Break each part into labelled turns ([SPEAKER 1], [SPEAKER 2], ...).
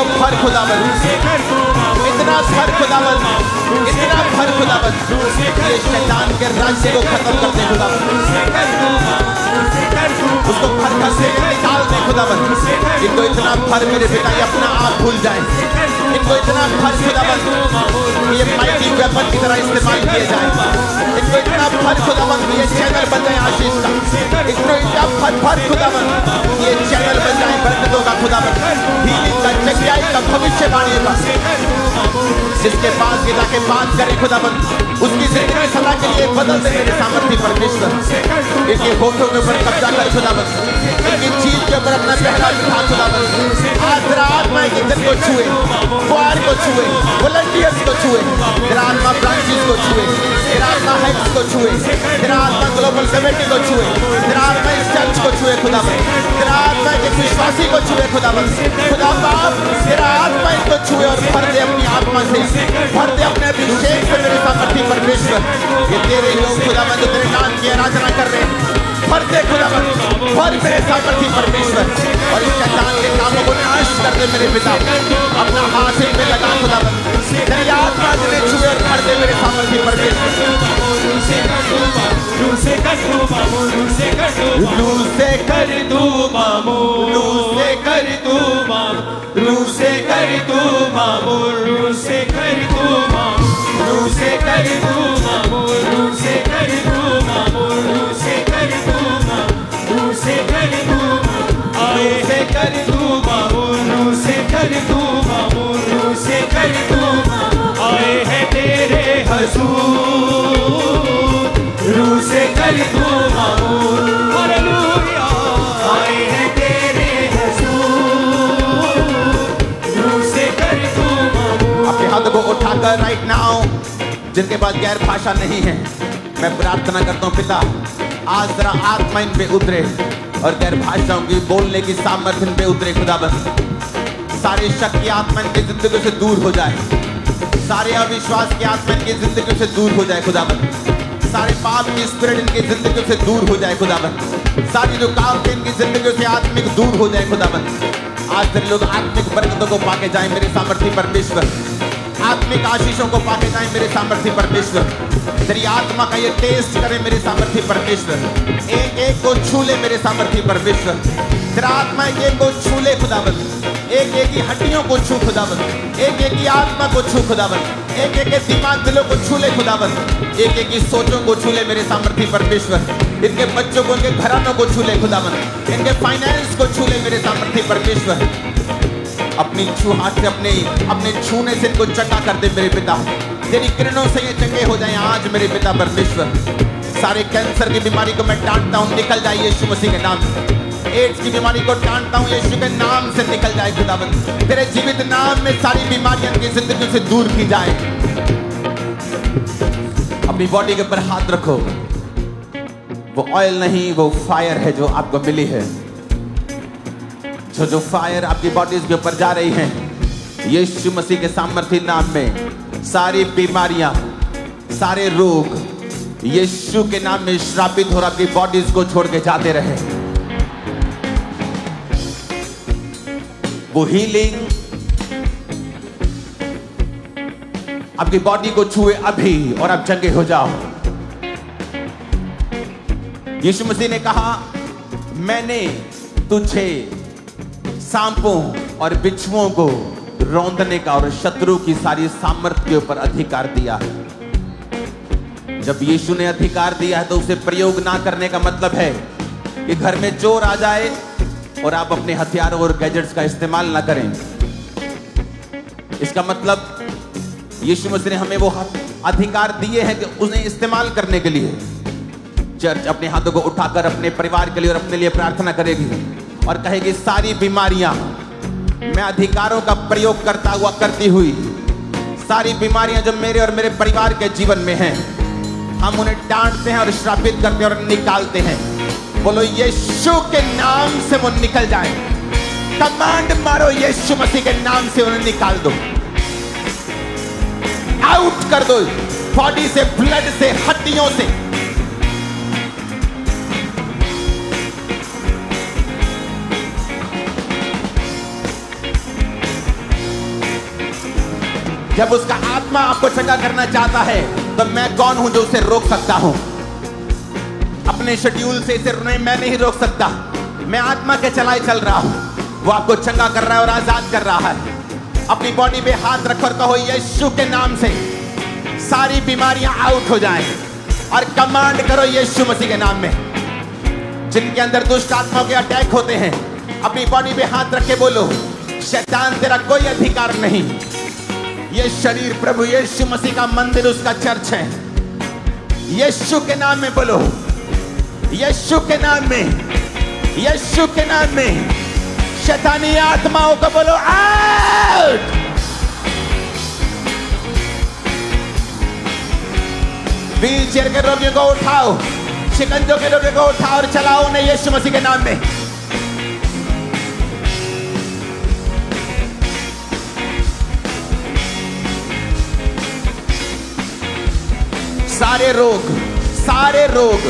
[SPEAKER 1] इसको भर खुदावन, इतना भर खुदावन, इतना भर खुदावन, ये शैतान के राज्य को खत्म कर दे खुदावन, उसको भर कर से निकाल दे खुदावन। इनको इतना भर मेरे पिता ये अपना आप भूल जाए, इनको इतना भर खुदावन ये माइटी वेपन की तरह इस्तेमाल किए जाए, इनको इतना भर खुदावन ये चैनल बन जाए आशीष का, इनको इतना भर खुदावन ये चैनल बन जाए बरकतों का खुदावन, हीलिंग का, जगह का, भविष्यवाणी का। जिसके पास ये जाके बात करे खुदावन उसकी जिंदगी सदा के लिए बदल दे मेरे सामर्थ्य परमेश्वर। इनके होठों के ऊपर कब्जा कर खुदावन, इनकी चीज के ऊपर अपना पहला बिठा खुदावन। आज तेरा आत्मा एक दिन को छुए, क्वार को छुए, वॉलंटियर्स को छुए, तेरा आत्मा ब्रांचेस को छुए, तेरा आत्मा हेड्स को छुए, तेरा आत्मा ग्लोबल कमेटी को छुए, तेरा आत्मा इस चर्च को छुए खुदावन, तेरा आत्मा एक विश्वासी को छुए खुदावन। खुदा बाप तेरा आत्मा इनको छुए और भर दे अपनी आत्मा से, भर दे अपने अभिषेक से मेरे सामर्थ्य परमेश्वर। ये तेरे लोग खुदावन जो तेरे नाम की आराधना कर रहे हैं, भर दे खुदावन, भर मेरे सामर्थ्य परमेश्वर और इस शैतान के कामों को नाश कर दे मेरे पिता। अपना हाथ इन पे लगा खुदावन, तेरी आत्मा जिन्हें छुए और भर दे मेरे सामर्थ्य परमेश्वर।
[SPEAKER 2] रूसे कर दू मामू, रूसे कर दू मामू, रूसे कर दू मामू, रूसे कर दू मामू, रूसे कर दू मामू, रूसे कर दू मामू, रूसे कर दू मामू, रूसे कर दू मामू, रूसे कर दू मामू, रूसे कर दू मामू, रूसे कर दू मामू, आए से कर दू मामू, रूसे कर दू मामू, रूसे कर दू मामू, आए हैं तेरे हजूर, रूसे कर दू मामू, हालेलुया, आए हैं तेरे हजूर, रूसे कर दू मामू।
[SPEAKER 1] अपने हाथों को उठाकर राइट नाउ जिनके पास गैर भाषा नहीं है मैं प्रार्थना करता हूँ पिता आज जरा आत्मा इन पे उतरे और गैर भाषाओं की बोलने की सामर्थ्य इन पे उतरे खुदावन। सारे शक की आत्मा इनकी जिंदगी से दूर हो जाए, सारे अविश्वास की आत्मा इनकी जिंदगी से दूर हो जाए खुदावन, सारे पाप की स्पिरिट इनकी जिंदगी से दूर हो जाए खुदावन, सारी जो काम की इनकी जिंदगी से आत्मिक दूर हो जाए खुदावन। आज दिन लोग आत्मिक बरकतों को पाके जाए मेरे सामर्थ्य परमेश्वर, आत्मिक आशीषों को पाके जाए मेरे सामर्थ्य परमेश्वर। तेरी आत्मा का ये टेस्ट करे मेरे सामर्थ्य परमेश्वर, एक एक को छू ले मेरे सामर्थ्य परमेश्वर। तेरा आत्मा एक एक को छू ले खुदावन, एक एक की हड्डियों को छू खुदावन, एक एक की आत्मा को छू खुदावन, एक एक के दिमाग दिलों को छू ले खुदावन, एक एक की सोचों को छू ले मेरे सामर्थ्य परमेश्वर। इनके बच्चों को, इनके घरानों को छू ले खुदावन, इनके फाइनेंस को छू ले मेरे सामर्थ्य परमेश्वर। अपनी छू हाथ से अपने छूने से इनको चंगा कर दे मेरे पिता, तेरी किरणों से ये चंगे हो जाएं आज मेरे पिता परमेश्वर। सारे कैंसर की बीमारी को मैं डांटता हूँ, निकल जाए यीशु मसीह के नाम से। एड्स की बीमारी को डांटता हूँ, यीशु के नाम से निकल जाए खुदावन। तेरे जीवित नाम में सारी बीमारियां की जिंदगी से दूर की जाए। अपनी बॉडी के ऊपर हाथ रखो, वो ऑयल नहीं वो फायर है जो आपको मिली है। जो फायर आपकी बॉडीज के ऊपर जा रही है, यीशु मसीह के सामर्थ्य नाम में सारी बीमारियां, सारे रोग यीशु के नाम में श्रापित हो आपकी बॉडीज को छोड़ के जाते रहे। वो हीलिंग आपकी बॉडी को छुए अभी और आप चंगे हो जाओ। यीशु मसीह ने कहा, मैंने तुझे सांपों और बिच्छुओं को रौंदने का और शत्रु की सारी सामर्थ्य के ऊपर अधिकार दिया है। जब यीशु ने अधिकार दिया है तो उसे प्रयोग ना करने का मतलब है कि घर में चोर आ जाए और आप अपने हथियारों और गैजेट्स का इस्तेमाल ना करें। इसका मतलब यीशु मसीह ने हमें वो अधिकार दिए हैं कि उन्हें इस्तेमाल करने के लिए। चर्च अपने हाथों को उठाकर अपने परिवार के लिए और अपने लिए प्रार्थना करेगी और कहेगी, सारी बीमारियां मैं अधिकारों का प्रयोग करता हुआ करती हुई, सारी बीमारियां जो मेरे और मेरे परिवार के जीवन में हैं, हम उन्हें डांटते हैं और श्रापित करते हैं और निकालते हैं। बोलो यीशु के नाम से वो निकल जाए। कमांड मारो, यीशु मसीह के नाम से उन्हें निकाल दो, आउट कर दो बॉडी से, ब्लड से, हड्डियों से। जब उसका आत्मा आपको चंगा करना चाहता है तो मैं कौन हूं जो उसे रोक सकता हूं? अपने शेड्यूल से इसे मैं नहीं रोक सकता। मैं आत्मा के चलाए चल रहा हूं, वो आपको चंगा कर रहा है और आजाद कर रहा है। अपनी बॉडी पे हाथ रखो और कहो यीशु के नाम से सारी बीमारियां आउट हो जाएं और कमांड करो यीशु मसीह के नाम में। जिनके अंदर दुष्ट आत्माओं के अटैक होते हैं, अपनी बॉडी पे हाथ रख के बोलो, शैतान तेरा कोई अधिकार नहीं। ये शरीर प्रभु यीशु मसीह का मंदिर, उसका चर्च है। यीशु के नाम में बोलो, यीशु के नाम में, यीशु के नाम में शैतानी आत्माओं को बोलो आउट। व्हील चेयर के रोगियों को उठाओ, शिकंजों के रोगियों को उठाओ और चलाओ उन्हें यीशु मसीह के नाम में। सारे रोग, सारे रोग,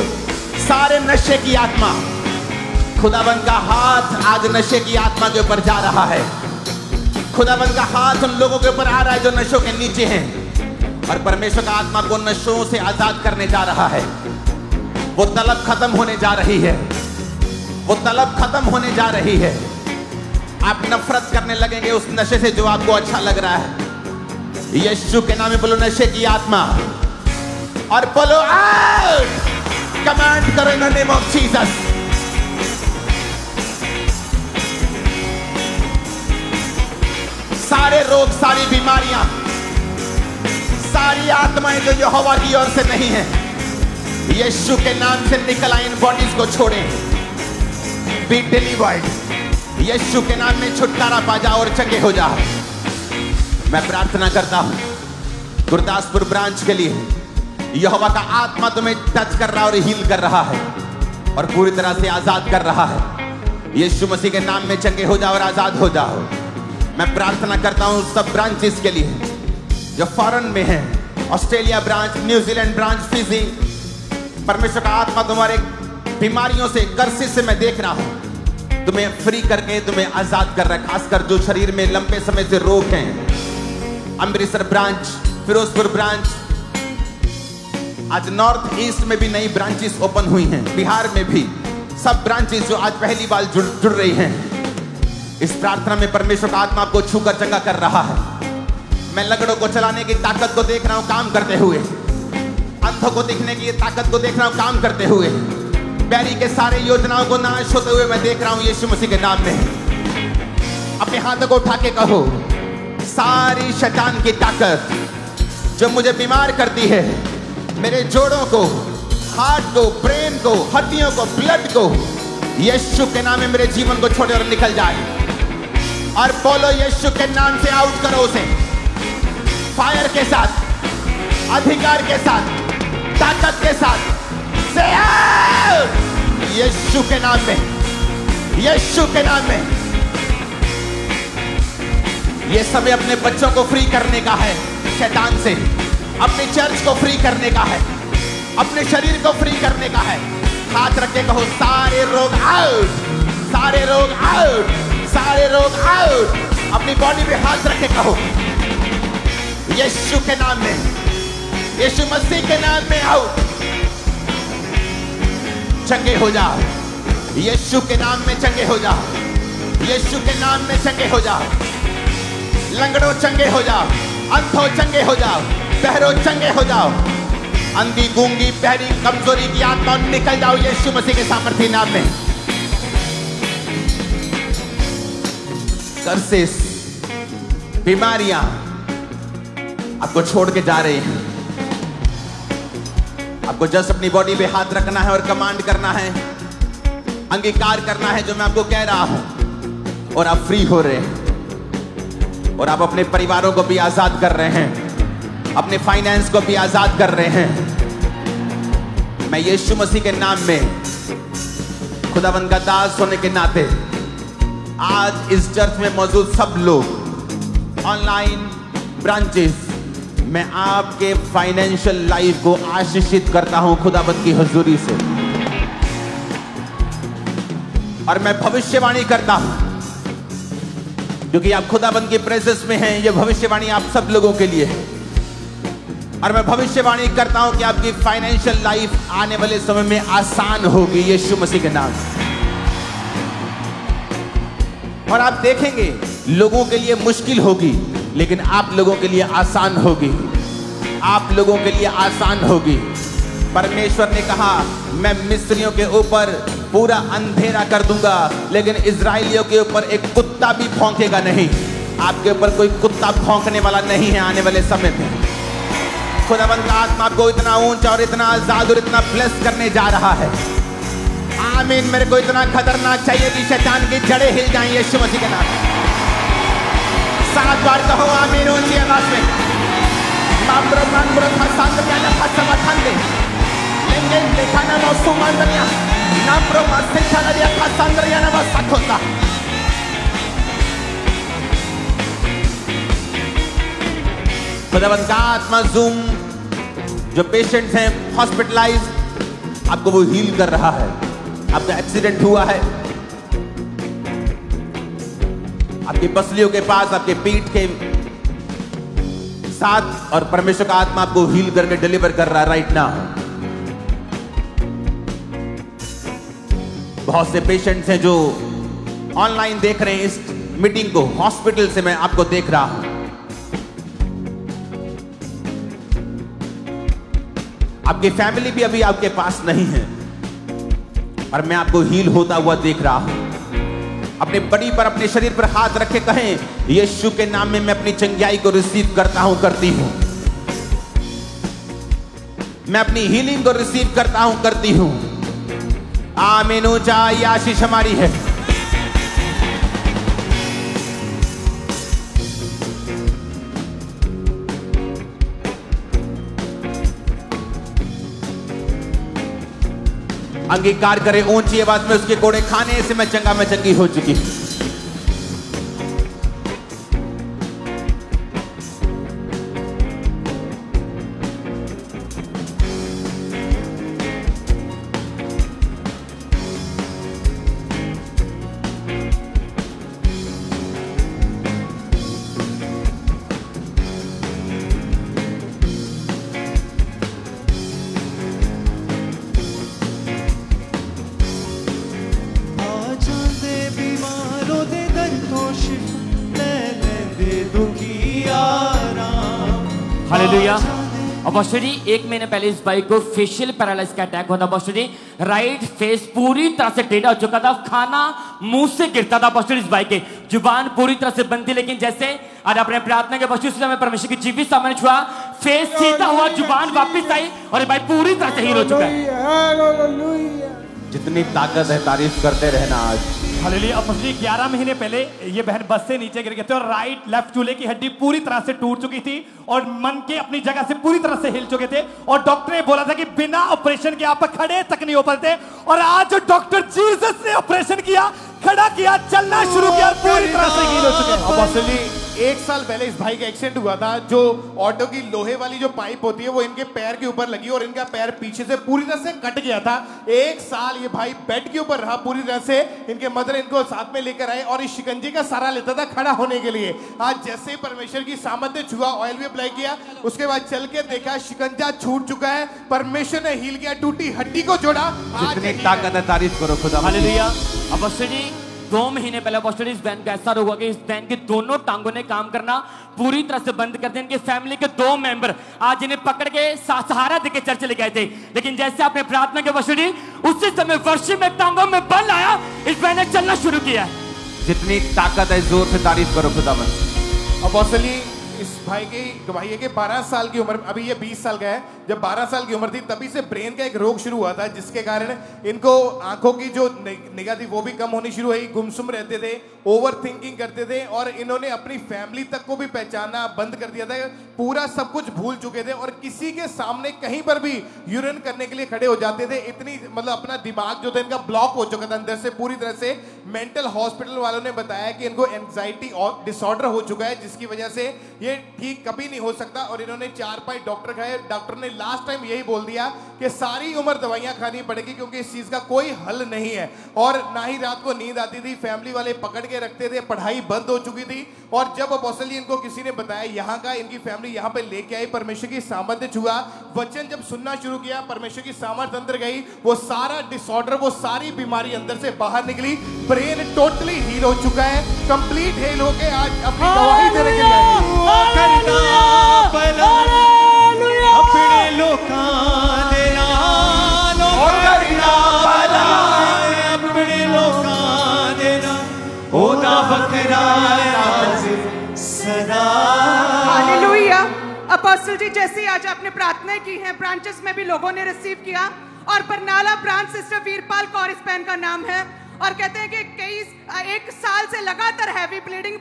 [SPEAKER 1] सारे नशे की आत्मा, खुदाबंद का हाथ आज नशे की आत्मा के ऊपर जा रहा है। खुदाबंद का हाथ उन लोगों के ऊपर आ रहा है जो नशों के नीचे हैं, और परमेश्वर का आत्मा को नशों से आजाद करने जा रहा है। वो तलब खत्म होने जा रही है, वो तलब खत्म होने जा रही है। आप नफरत करने लगेंगे उस नशे से जो आपको अच्छा लग रहा है। यीशु के नाम में बोलो नशे की आत्मा, और बोलो आउट। कमांड करो in the name of Jesus. सारे रोग, सारी बीमारियां, सारी आत्माएं जो यहोवा की ओर से नहीं है, यीशु के नाम से निकल आए, इन बॉडीज को छोड़ें। Be delivered. यीशु के नाम में छुटकारा पा जाओ और चंगे हो जाओ। मैं प्रार्थना करता हूं गुरदासपुर ब्रांच के लिए, यहोवा का आत्मा तुम्हें टच कर रहा है और हील कर रहा है और पूरी तरह से आजाद कर रहा है। यीशु मसीह के नाम में चंगे हो जाओ और आजाद हो जाओ। मैं प्रार्थना करता हूं सब ब्रांचेस के लिए जो फॉरेन में है, Australia branch, New Zealand branch, Fiji. परमेश्वर का आत्मा तुम्हारे बीमारियों से, कर्सेस से मैं देख रहा हूं, तुम्हें फ्री करके तुम्हें आजाद कर रहा है। खासकर जो शरीर में लंबे समय से रोग हैं। अमृतसर ब्रांच, फिरोजपुर ब्रांच, आज नॉर्थ ईस्ट में भी नई ब्रांचेस ओपन हुई हैं, बिहार में भी। सब ब्रांचेस जो आज पहली बार जुड़ रही हैं, इस प्रार्थना में परमेश्वर का आत्मा आपको छूकर चंगा कर रहा है। मैं लंगड़ों को चलाने की ताकत को देख रहा हूं काम करते हुए, अंधों को दिखने की ताकत को देख रहा हूं काम करते हुए, बैरी के सारे योजनाओं को नाश होते हुए मैं देख रहा हूं यीशु मसीह के नाम में। अपने हाथों को उठा के कहो, सारी शैतान की ताकत जो मुझे बीमार करती है, मेरे जोड़ों को, हार्ट को, ब्रेन को, हड्डियों को, ब्लड को, यीशु के नाम में मेरे जीवन को छोड़े और निकल जाए। और बोलो यीशु के नाम से आउट करो उसे, फायर के साथ, अधिकार के साथ, ताकत के साथ, से आउट यीशु के नाम में, यीशु के नाम में। ये समय अपने बच्चों को फ्री करने का है शैतान से, अपने चर्च को फ्री करने का है, अपने शरीर को फ्री करने का है। हाथ रख के कहो सारे रोग आउट, सारे रोग आउट, सारे रोग आउट। अपनी बॉडी पे हाथ रख के कहो यीशु के नाम में, यीशु मसीह के नाम में आउट। चंगे हो जाओ, यीशु के नाम में चंगे हो जाओ, यीशु के नाम में चंगे हो जाओ। लंगड़ों चंगे हो जाओ, अंधों चंगे हो जाओ, बहरों चंगे हो जाओ, अंधी, गूंगी, बहरी, कमजोरी की आत्मा निकल जाओ यीशु मसीह के सामर्थ्य नाम में। कर्सेस, बीमारियां आपको छोड़ के जा रही हैं। आपको जस्ट अपनी बॉडी पे हाथ रखना है और कमांड करना है, अंगीकार करना है जो मैं आपको कह रहा हूं, और आप फ्री हो रहे हैं। और आप अपने परिवारों को भी आजाद कर रहे हैं, अपने फाइनेंस को भी आजाद कर रहे हैं। मैं यीशु मसीह के नाम में खुदावंद का दास होने के नाते आज इस चर्च में मौजूद सब लोग, ऑनलाइन ब्रांचेस, मैं आपके फाइनेंशियल लाइफ को आशीषित करता हूं खुदावंद की हुजूरी से। और मैं भविष्यवाणी करता हूं क्योंकि आप खुदाबंद की प्रेजेंस में हैं। ये भविष्यवाणी आप सब लोगों के लिए है और मैं भविष्यवाणी करता हूं कि आपकी फाइनेंशियल लाइफ आने वाले समय में आसान होगी यीशु मसीह के नाम से। और आप देखेंगे लोगों के लिए मुश्किल होगी लेकिन आप लोगों के लिए आसान होगी। आप लोगों के लिए आसान होगी। परमेश्वर ने कहा मैं मिस्रियों के ऊपर पूरा अंधेरा कर दूंगा लेकिन इजराइलियों के ऊपर एक कुत्ता भी भौंकेगा नहीं। आपके ऊपर कोई कुत्ता भौंकने वाला नहीं है आने वाले समय में। खुदावंद का आत्मा आपको इतना ऊंचा और इतना आजाद और इतना ब्लेस करने जा रहा है। आमीन। मेरे को इतना खतरनाक चाहिए कि शैतान की जड़ें हिल जाएं यीशु मसीह के नाम। 7 बार कहो आमीन ऊंची आवाज में। माब्रो माब्रो खसांद क्या ना खसमथंदे लेंगे देखा ना नो सुमंदरिया नाब्रो मस्ते चला दिया खसांदरिया ना बस सखोता। खुदावंद का आत्मा जूम जो पेशेंट्स हैं हॉस्पिटलाइज आपको वो हील कर रहा है। आपका एक्सीडेंट हुआ है आपकी पसलियों के पास आपके पीठ के साथ और परमेश्वर का आत्मा आपको हील करके डिलीवर कर रहा है राइट नाउ। बहुत से पेशेंट्स हैं जो ऑनलाइन देख रहे हैं इस मीटिंग को। हॉस्पिटल से मैं आपको देख रहा हूं। आपकी फैमिली भी अभी आपके पास नहीं है और मैं आपको हील होता हुआ देख रहा हूं। अपने बड़ी पर अपने शरीर पर हाथ रखे कहें यीशु के नाम में मैं अपनी चंगाई को रिसीव करता हूं करती हूं। मैं अपनी हीलिंग को रिसीव करता हूं करती हूं। आमीन। ऊंचा ये आशीष हमारी है। अंगीकार करें ऊंची आवाज में उसके कोड़े खाने से मैं चंगा मैं चंगी हो चुकी हूं।
[SPEAKER 2] हालेलुया। अपोस्टल जी 1 महीने पहले इस भाई को फेशियल पैरालिसिस का अटैक हुआ था। अपोस्टल जी राइट फेस पूरी तरह से टेढ़ा हो चुका था। खाना मुंह से गिरता था। अपोस्टल इस भाई के जुबान पूरी तरह से बंद थी लेकिन जैसे आज अपने प्रार्थना के अपोस्टल समय परमेश्वर की जीवित सामने छुआ फेस सीधा हुआ जुबान वापस आई और भाई पूरी तरह से हील हो चुका है।
[SPEAKER 1] जितनी ताकत है तारीफ करते रहना आज।
[SPEAKER 3] हालेलुया। अपोस्टल 11 महीने पहले ये बहन बस से नीचे गिर गए थे और राइट लेफ्ट चूल्हे की हड्डी पूरी तरह से टूट चुकी थी और मन के अपनी जगह से पूरी तरह से हिल चुके थे और डॉक्टर ने बोला था कि बिना ऑपरेशन के आप खड़े तक नहीं हो पाते। और आज डॉक्टर जीसस ने ऑपरेशन किया, खड़ा किया, चलना शुरू किया, पूरी तरह से हील हो चुके हैं।
[SPEAKER 4] अपोस्टल जी 1 साल पहले इस भाई का एक्सीडेंट हुआ था। जो ऑटो की लोहे वाली जो पाइप होती है वो इनके पैर के ऊपर लगी और इनका पैर पीछे से पूरी तरह से कट गया था। 1 साल ये भाई बेड के ऊपर रहा पूरी तरह से। इनके मदर इनको साथ में लेकर आए और इस शिकंजी का सहारा लेता था खड़ा होने के लिए। आज जैसे परमेश्वर की सामर्थ ने छुआ, ऑयल भी अप्लाई किया, उसके बाद चल के देखा शिकंजा छूट चुका है। परमेश्वर ने हील किया, टूटी हड्डी को जोड़ा।
[SPEAKER 1] जितनी ताकत है तारीफ करो खुदा।
[SPEAKER 2] हालेलुया। अपोस्टल जी 2 महीने पहले अपोस्टल इस बहन का ऐसा हुआ कि इस बहन के दोनों टांगों ने काम करना पूरी तरह से बंद कर दिया। इनके फैमिली के 2 मेंबर आज इन्हें पकड़ के सहारा देके चर्च ले गए थे लेकिन जैसे आपने प्रार्थना के अपोस्टल उसी समय वर्षी में टांगों में बल आया, इस बहन ने चलना शुरू किया।
[SPEAKER 1] जितनी ताकत है जोर से तारीफ करो खुदावंद।
[SPEAKER 4] अपोस्टल इस भाई की गवाही है कि 12 साल की उम्र, अभी ये 20 साल का है, जब 12 साल की उम्र थी तभी से ब्रेन का एक रोग शुरू हुआ था जिसके कारण इनको आंखों की जो निगाह थी वो भी कम होनी शुरू हुई। गुमसुम रहते थे, ओवर थिंकिंग करते थे और इन्होंने अपनी फैमिली तक को भी पहचानना बंद कर दिया था। पूरा सब कुछ भूल चुके थे और किसी के सामने कहीं पर भी यूरिन करने के लिए खड़े हो जाते थे। इतनी मतलब अपना दिमाग जो था इनका ब्लॉक हो चुका था अंदर से पूरी तरह से। मेंटल हॉस्पिटल वालों ने बताया कि इनको एंजाइटी डिसऑर्डर हो चुका है जिसकी वजह से ये ठीक कभी नहीं हो सकता और इन्होंने 4-5 डॉक्टर खाए। डॉक्टर ने लास्ट टाइम यही बोल दिया कि सारी उम्र दवाइयां खानी पड़ेगी क्योंकि इस चीज का कोई हल नहीं है। और ना ही रात को नींद आती थी, फैमिली वाले पकड़ के रखते थे, पढ़ाई बंद हो चुकी थी। और जब अपोस्टल जी इनको किसी ने बताया, यहाँ का इनकी फैमिली यहाँ पे लेके आई, परमेश्वर की सामर्थ्य छुआ, वचन जब सुनना शुरू किया, परमेश्वर की सामर्थ्य अंदर गई, वो सारा डिसऑर्डर, वो सारी बीमारी अंदर से बाहर निकली। ब्रेन टोटली हील हो चुका है, कंप्लीट हील होके आज अपनी गवाही देने के लिए
[SPEAKER 2] अपने लोकां दे नाल करना भला, अपने लोकां दे नाल ओदा बखरा राज सदा।
[SPEAKER 5] हालेलुया। अपोस्टल जी, जैसे आज आपने प्रार्थनाएं की हैं, ब्रांचेस में भी लोगों ने रिसीव किया, और बरनाला ब्रांच सिस्टर वीरपाल कौर इस बहन का नाम है, और कहते हैं कि एक साल से लगातार हैवी ब्लीडिंग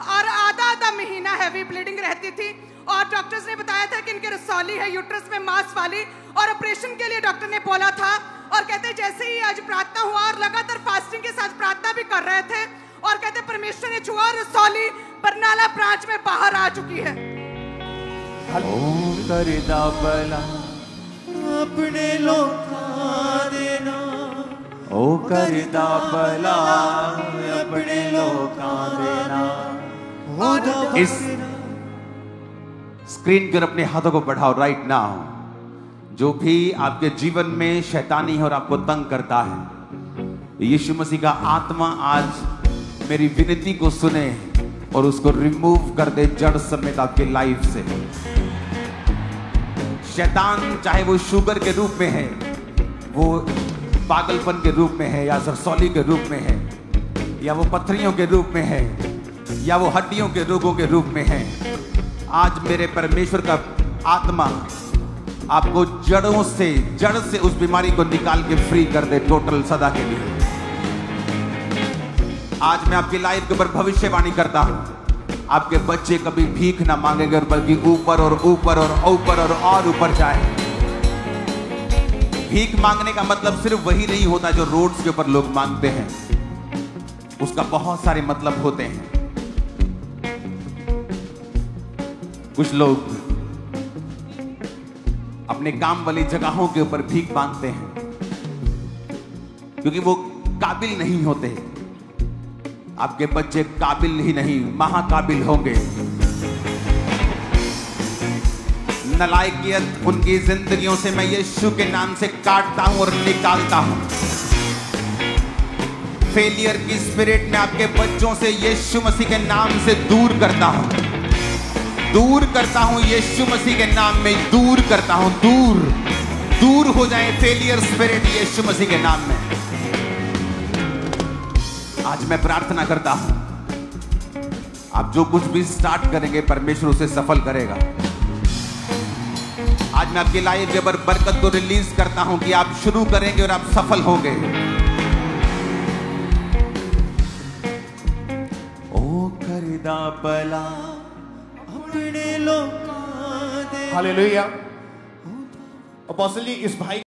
[SPEAKER 5] और आधा महीना हैवी ब्लीडिंग रहती थी, और डॉक्टर्स ने बताया था कि इनके रसौली है, यूट्रस में मांस वाली, और ऑपरेशन के लिए डॉक्टर ने बोला था। और कहते हैं जैसे ही आज प्रार्थना हुआ और लगातार फास्टिंग के साथ प्रार्थना भी कर रहे थे, और कहते परमेश्वर ने छुआ, और रसौली बरनाला ब्रांच में बाहर आ चुकी है।
[SPEAKER 2] ओ करदा भला अपने लोकां दे नाल, ओ करदा भला अपने लोकां दे नाल।
[SPEAKER 1] इस स्क्रीन पर अपने हाथों को बढ़ाओ राइट नाउ। जो भी आपके जीवन में शैतानी है और आपको तंग करता है, यीशु मसीह का आत्मा आज मेरी विनती को सुने और उसको रिमूव कर दे जड़ समेत आपके लाइफ से। शैतान चाहे वो शुगर के रूप में है, वो पागलपन के रूप में है, या सरसौली के रूप में है, या वो पत्थरियों के रूप में है, या वो हड्डियों के रोगों के रूप में है, आज मेरे परमेश्वर का आत्मा आपको जड़ से उस बीमारी को निकाल के फ्री कर दे, टोटल सदा के लिए। आज मैं आपकी लाइफ के ऊपर भविष्यवाणी करता हूं, आपके बच्चे कभी भीख ना मांगेंगे, बल्कि ऊपर और ऊपर और ऊपर और ऊपर जाए। भीख मांगने का मतलब सिर्फ वही नहीं होता जो रोड्स के ऊपर लोग मांगते हैं, उसका बहुत सारे मतलब होते हैं। कुछ लोग अपने काम वाली जगहों के ऊपर भीख मांगते हैं क्योंकि वो काबिल नहीं होते। आपके बच्चे काबिल ही नहीं, महाकाबिल होंगे। नालायकियत उनकी जिंदगियों से मैं यीशु के नाम से काटता हूं और निकालता हूं। फेलियर की स्पिरिट में आपके बच्चों से यीशु मसीह के नाम से दूर करता हूं, दूर करता हूं, यीशु मसीह के नाम में दूर करता हूं। दूर हो जाए फेलियर स्पिरिट यीशु मसीह के नाम में। आज मैं प्रार्थना करता हूं, आप जो कुछ भी स्टार्ट करेंगे परमेश्वर उसे सफल करेगा। आज मैं आपकी लाइफ के ऊपर बरकत को रिलीज करता हूं कि आप शुरू करेंगे और आप सफल होंगे।
[SPEAKER 2] ओ करदा भला अपने लोकां दे।
[SPEAKER 4] हालेलुया। अपोस्टल जी, इस भाई